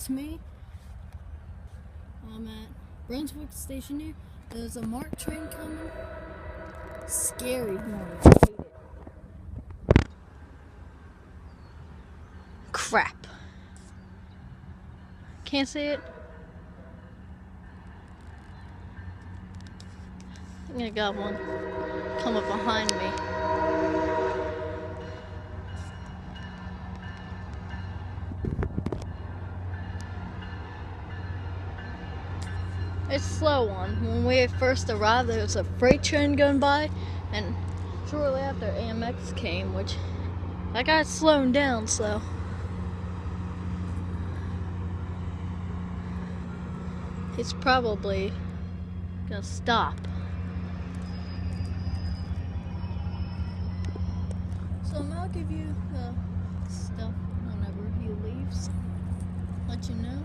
that's me. I'm at Brunswick Station here. There's a MARC train coming. Scary morning. I hate it. Crap. Can't see it. I think I got one come up behind me. It's a slow one. When we first arrived, there was a freight train going by, and shortly after AMX came, which I got slowed down, so it's probably gonna stop. So I'll give you the stuff whenever he leaves. Let you know.